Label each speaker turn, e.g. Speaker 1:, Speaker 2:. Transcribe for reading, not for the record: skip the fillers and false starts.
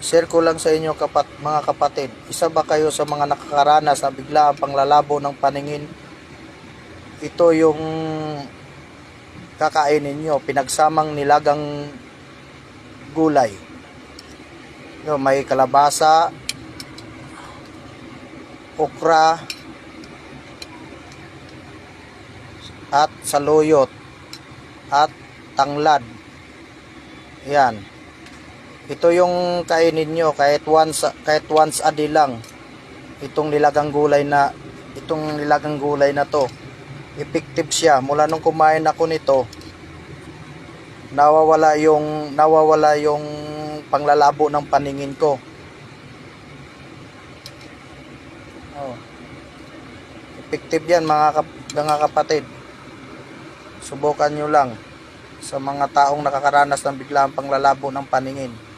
Speaker 1: Share ko lang sa inyo mga kapatid. Isa ba kayo sa mga nakakaranas na biglaang panglalabo ng paningin? Ito yung kakainin nyo, pinagsamang nilagang gulay. May kalabasa, okra, at saluyot, at tanglad. Yan. Ito yung kainin nyo kahit once a day lang. Itong nilagang gulay na to. Effective siya. Mula nung kumain ako nito, nawawala yung panglalabo ng paningin ko. Oh. Effective yan mga kapatid. Subukan nyo lang sa mga taong nakakaranas ng biglaang panglalabo ng paningin.